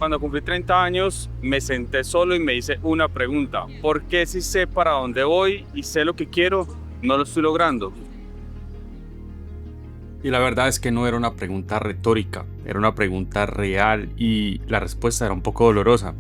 cuando cumplí 30 años, me senté solo y me hice una pregunta. ¿Por qué si sé para dónde voy y sé lo que quiero, no lo estoy logrando? Y la verdad es que no era una pregunta retórica, era una pregunta real y la respuesta era un poco dolorosa.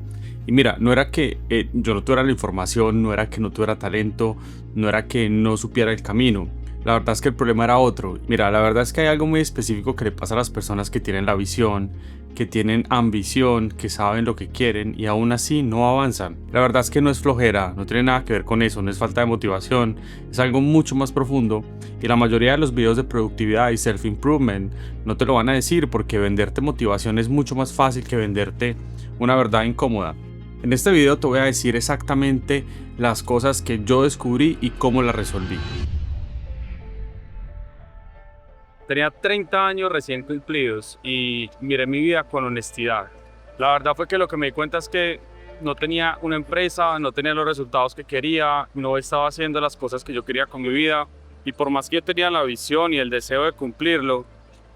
Y mira, no era que yo no tuviera la información, no era que no tuviera talento, no era que no supiera el camino. La verdad es que el problema era otro. Mira, la verdad es que hay algo muy específico que le pasa a las personas que tienen la visión, que tienen ambición, que saben lo que quieren y aún así no avanzan. La verdad es que no es flojera, no tiene nada que ver con eso, no es falta de motivación, es algo mucho más profundo y la mayoría de los videos de productividad y self-improvement no te lo van a decir porque venderte motivación es mucho más fácil que venderte una verdad incómoda. En este video te voy a decir exactamente las cosas que yo descubrí y cómo las resolví. Tenía 30 años recién cumplidos y miré mi vida con honestidad. La verdad fue que lo que me di cuenta es que no tenía una empresa, no tenía los resultados que quería, no estaba haciendo las cosas que yo quería con mi vida y por más que yo tenía la visión y el deseo de cumplirlo,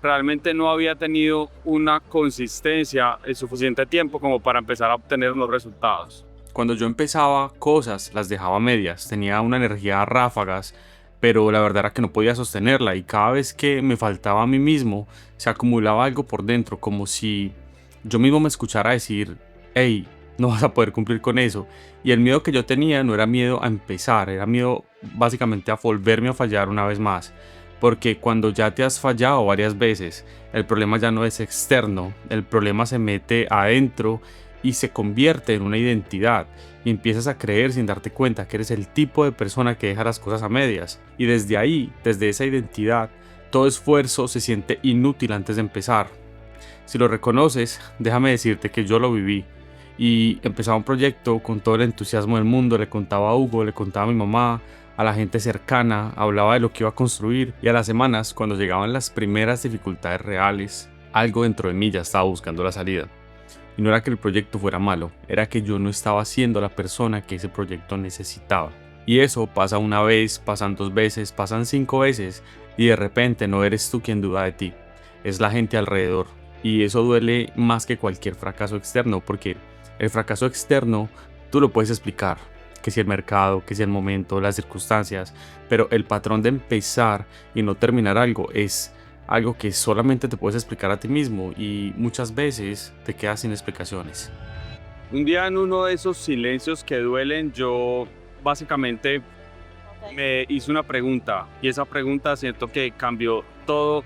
realmente no había tenido una consistencia el suficiente tiempo como para empezar a obtener los resultados. Cuando yo empezaba cosas, las dejaba a medias, tenía una energía a ráfagas, pero la verdad era que no podía sostenerla y cada vez que me faltaba a mí mismo, se acumulaba algo por dentro, como si yo mismo me escuchara decir, hey, no vas a poder cumplir con eso. Y el miedo que yo tenía no era miedo a empezar, era miedo básicamente a volverme a fallar una vez más. Porque cuando ya te has fallado varias veces, el problema ya no es externo, el problema se mete adentro y se convierte en una identidad y empiezas a creer sin darte cuenta que eres el tipo de persona que deja las cosas a medias y desde ahí, desde esa identidad, todo esfuerzo se siente inútil antes de empezar. Si lo reconoces, déjame decirte que yo lo viví y empezaba un proyecto con todo el entusiasmo del mundo, le contaba a Hugo, le contaba a mi mamá, a la gente cercana, hablaba de lo que iba a construir y a las semanas, cuando llegaban las primeras dificultades reales, algo dentro de mí ya estaba buscando la salida. Y no era que el proyecto fuera malo, era que yo no estaba siendo la persona que ese proyecto necesitaba. Y eso pasa una vez, pasan 2 veces, pasan 5 veces y de repente no eres tú quien duda de ti, es la gente alrededor. Y eso duele más que cualquier fracaso externo porque el fracaso externo tú lo puedes explicar, que si el mercado, que si el momento, las circunstancias, pero el patrón de empezar y no terminar algo es algo que solamente te puedes explicar a ti mismo y muchas veces te quedas sin explicaciones. Un día en uno de esos silencios que duelen, yo básicamente me hice una pregunta y esa pregunta siento que cambió todo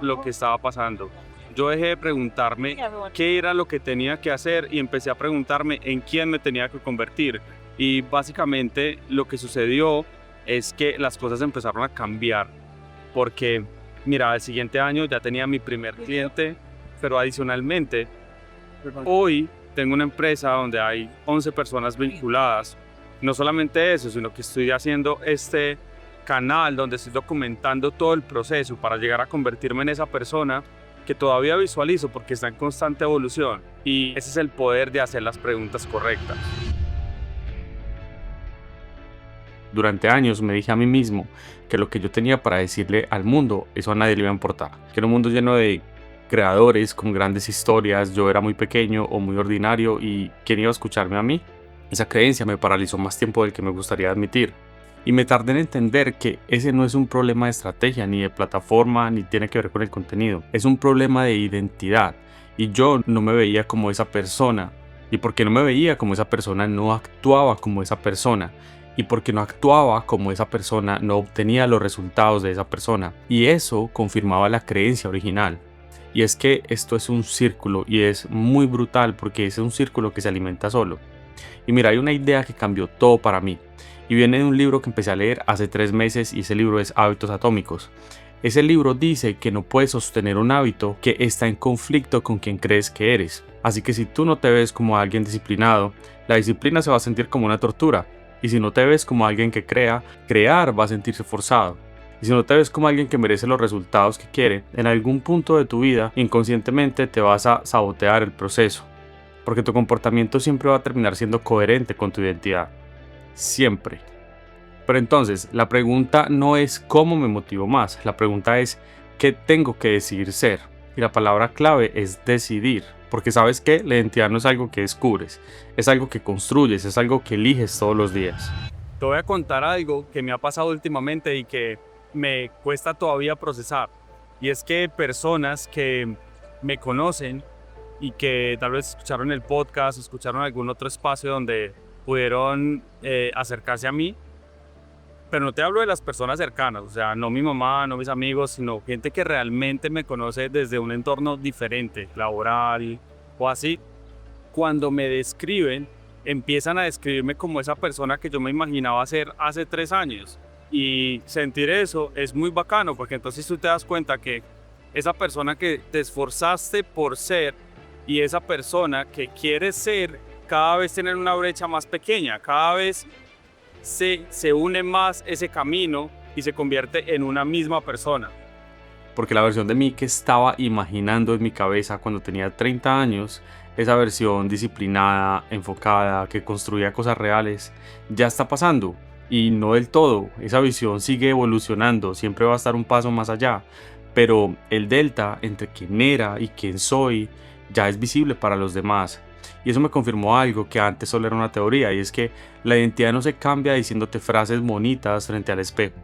lo que estaba pasando. Yo dejé de preguntarme qué era lo que tenía que hacer y empecé a preguntarme en quién me tenía que convertir. Y básicamente lo que sucedió es que las cosas empezaron a cambiar porque, mira, el siguiente año ya tenía mi primer cliente, pero adicionalmente, hoy tengo una empresa donde hay 11 personas vinculadas. No solamente eso, sino que estoy haciendo este canal donde estoy documentando todo el proceso para llegar a convertirme en esa persona que todavía visualizo porque está en constante evolución. Y ese es el poder de hacer las preguntas correctas. Durante años me dije a mí mismo que lo que yo tenía para decirle al mundo, eso a nadie le iba a importar. Que era un mundo lleno de creadores con grandes historias, yo era muy pequeño o muy ordinario y ¿quién iba a escucharme a mí? Esa creencia me paralizó más tiempo del que me gustaría admitir. Y me tardé en entender que ese no es un problema de estrategia, ni de plataforma, ni tiene que ver con el contenido. Es un problema de identidad. Y yo no me veía como esa persona. Y porque no me veía como esa persona, no actuaba como esa persona. Y porque no actuaba como esa persona, no obtenía los resultados de esa persona. Y eso confirmaba la creencia original. Y es que esto es un círculo y es muy brutal porque es un círculo que se alimenta solo. Y mira, hay una idea que cambió todo para mí. Y viene de un libro que empecé a leer hace 3 meses y ese libro es Hábitos Atómicos. Ese libro dice que no puedes sostener un hábito que está en conflicto con quien crees que eres. Así que si tú no te ves como alguien disciplinado, la disciplina se va a sentir como una tortura. Y si no te ves como alguien que crea, crear va a sentirse forzado. Y si no te ves como alguien que merece los resultados que quiere, en algún punto de tu vida, inconscientemente te vas a sabotear el proceso. Porque tu comportamiento siempre va a terminar siendo coherente con tu identidad. Siempre. Pero entonces, la pregunta no es cómo me motivo más, la pregunta es qué tengo que decidir ser. Y la palabra clave es decidir. Porque sabes que la identidad no es algo que descubres, es algo que construyes, es algo que eliges todos los días. Te voy a contar algo que me ha pasado últimamente y que me cuesta todavía procesar. Y es que personas que me conocen y que tal vez escucharon el podcast, escucharon algún otro espacio donde pudieron acercarse a mí, pero no te hablo de las personas cercanas, o sea, no mi mamá, no mis amigos, sino gente que realmente me conoce desde un entorno diferente, laboral o así. Cuando me describen, empiezan a describirme como esa persona que yo me imaginaba ser hace 3 años. Y sentir eso es muy bacano, porque entonces tú te das cuenta que esa persona que te esforzaste por ser y esa persona que quieres ser, cada vez tienen una brecha más pequeña, cada vez se une más ese camino y se convierte en una misma persona. Porque la versión de mí que estaba imaginando en mi cabeza cuando tenía 30 años, esa versión disciplinada, enfocada, que construía cosas reales, ya está pasando. Y no del todo, esa visión sigue evolucionando, siempre va a estar un paso más allá. Pero el delta entre quién era y quién soy ya es visible para los demás. Y eso me confirmó algo que antes solo era una teoría, y es que la identidad no se cambia diciéndote frases bonitas frente al espejo.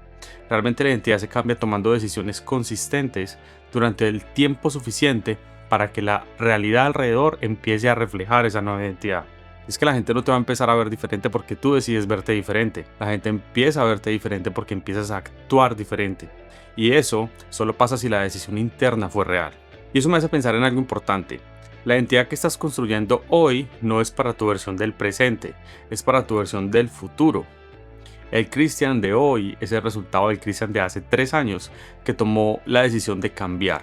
Realmente la identidad se cambia tomando decisiones consistentes durante el tiempo suficiente para que la realidad alrededor empiece a reflejar esa nueva identidad. Es que la gente no te va a empezar a ver diferente porque tú decides verte diferente. La gente empieza a verte diferente porque empiezas a actuar diferente. Y eso solo pasa si la decisión interna fue real. Y eso me hace pensar en algo importante. La identidad que estás construyendo hoy no es para tu versión del presente, es para tu versión del futuro. El Cristian de hoy es el resultado del Cristian de hace 3 años que tomó la decisión de cambiar.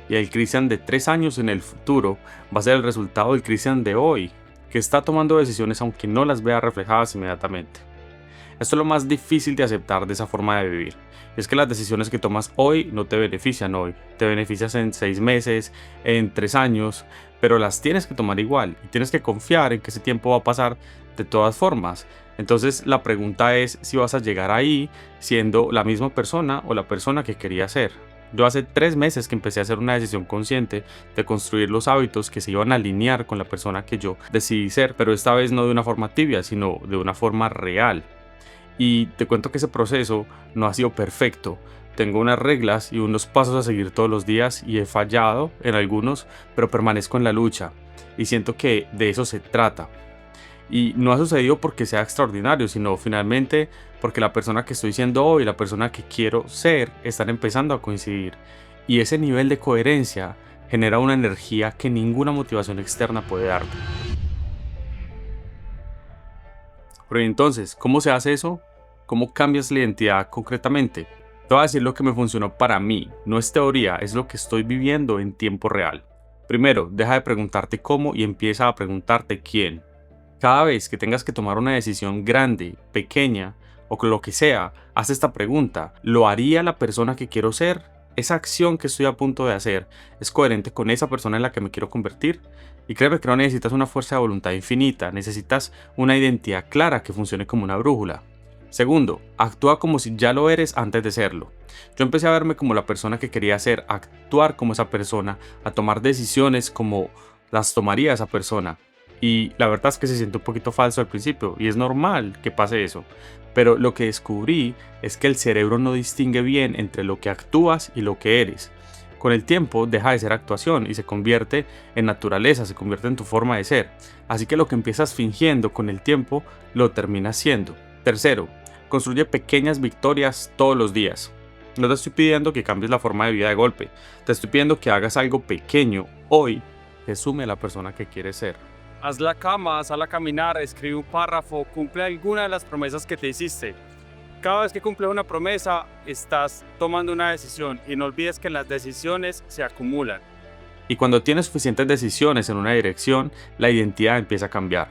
Y el Cristian de 3 años en el futuro va a ser el resultado del Cristian de hoy, que está tomando decisiones aunque no las vea reflejadas inmediatamente. Esto es lo más difícil de aceptar de esa forma de vivir. Es que las decisiones que tomas hoy no te benefician hoy. Te beneficias en 6 meses, en 3 años, pero las tienes que tomar igual y tienes que confiar en que ese tiempo va a pasar de todas formas. Entonces la pregunta es si vas a llegar ahí siendo la misma persona o la persona que querías ser. Yo hace 3 meses que empecé a hacer una decisión consciente de construir los hábitos que se iban a alinear con la persona que yo decidí ser, pero esta vez no de una forma tibia, sino de una forma real. Y te cuento que ese proceso no ha sido perfecto. Tengo unas reglas y unos pasos a seguir todos los días y he fallado en algunos, pero permanezco en la lucha y siento que de eso se trata. Y no ha sucedido porque sea extraordinario, sino finalmente porque la persona que estoy siendo hoy y la persona que quiero ser están empezando a coincidir. Y ese nivel de coherencia genera una energía que ninguna motivación externa puede darte. Pero entonces, ¿cómo se hace eso? ¿Cómo cambias la identidad concretamente? Te voy a decir lo que me funcionó para mí. No es teoría, es lo que estoy viviendo en tiempo real. Primero, deja de preguntarte cómo y empieza a preguntarte quién. Cada vez que tengas que tomar una decisión grande, pequeña o con lo que sea, haz esta pregunta. ¿Lo haría la persona que quiero ser? ¿Esa acción que estoy a punto de hacer es coherente con esa persona en la que me quiero convertir? Y créeme que no necesitas una fuerza de voluntad infinita, necesitas una identidad clara que funcione como una brújula. Segundo, actúa como si ya lo eres antes de serlo. Yo empecé a verme como la persona que quería ser, a actuar como esa persona, a tomar decisiones como las tomaría esa persona. Y la verdad es que se siente un poquito falso al principio y es normal que pase eso. Pero lo que descubrí es que el cerebro no distingue bien entre lo que actúas y lo que eres. Con el tiempo deja de ser actuación y se convierte en naturaleza, se convierte en tu forma de ser. Así que lo que empiezas fingiendo con el tiempo lo terminas siendo. Tercero, construye pequeñas victorias todos los días. No te estoy pidiendo que cambies la forma de vida de golpe. Te estoy pidiendo que hagas algo pequeño hoy que sume a la persona que quieres ser. Haz la cama, sal a caminar, escribe un párrafo, cumple alguna de las promesas que te hiciste. Cada vez que cumples una promesa, estás tomando una decisión y no olvides que las decisiones se acumulan. Y cuando tienes suficientes decisiones en una dirección, la identidad empieza a cambiar.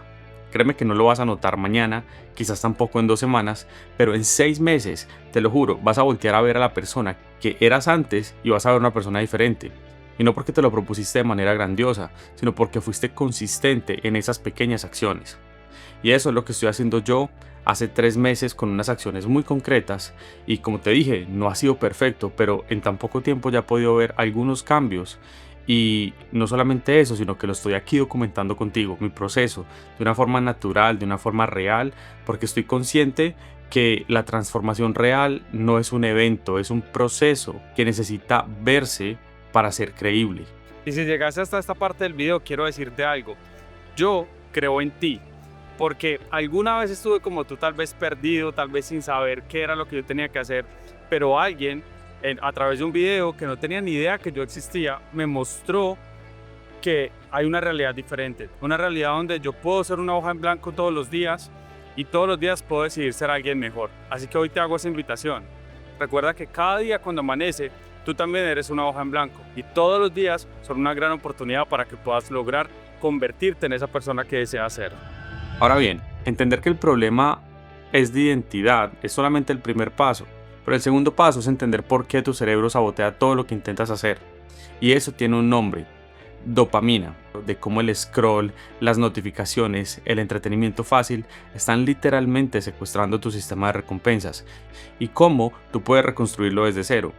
Créeme que no lo vas a notar mañana, quizás tampoco en 2 semanas, pero en 6 meses, te lo juro, vas a voltear a ver a la persona que eras antes y vas a ver una persona diferente. Y no porque te lo propusiste de manera grandiosa, sino porque fuiste consistente en esas pequeñas acciones. Y eso es lo que estoy haciendo yo hace 3 meses con unas acciones muy concretas. Y como te dije, no ha sido perfecto, pero en tan poco tiempo ya he podido ver algunos cambios. Y no solamente eso, sino que lo estoy aquí documentando contigo, mi proceso, de una forma natural, de una forma real, porque estoy consciente que la transformación real no es un evento, es un proceso que necesita verse para ser creíble. Y si llegaste hasta esta parte del video, quiero decirte algo. Yo creo en ti, porque alguna vez estuve como tú, tal vez perdido, tal vez sin saber qué era lo que yo tenía que hacer, pero alguien a través de un video que no tenía ni idea que yo existía, me mostró que hay una realidad diferente, una realidad donde yo puedo ser una hoja en blanco todos los días y todos los días puedo decidir ser alguien mejor. Así que hoy te hago esa invitación. Recuerda que cada día cuando amanece, tú también eres una hoja en blanco y todos los días son una gran oportunidad para que puedas lograr convertirte en esa persona que deseas ser. Ahora bien, entender que el problema es de identidad es solamente el primer paso, pero el segundo paso es entender por qué tu cerebro sabotea todo lo que intentas hacer. Y eso tiene un nombre: dopamina, de cómo el scroll, las notificaciones, el entretenimiento fácil están literalmente secuestrando tu sistema de recompensas y cómo tú puedes reconstruirlo desde cero.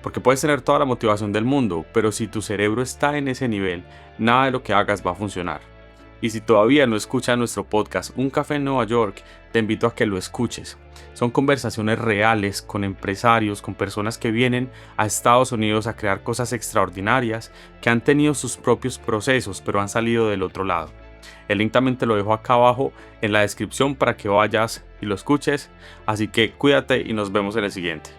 Porque puedes tener toda la motivación del mundo, pero si tu cerebro está en ese nivel, nada de lo que hagas va a funcionar. Y si todavía no escuchas nuestro podcast Un Café en Nueva York, te invito a que lo escuches. Son conversaciones reales con empresarios, con personas que vienen a Estados Unidos a crear cosas extraordinarias, que han tenido sus propios procesos, pero han salido del otro lado. El link también te lo dejo acá abajo en la descripción para que vayas y lo escuches. Así que cuídate y nos vemos en el siguiente.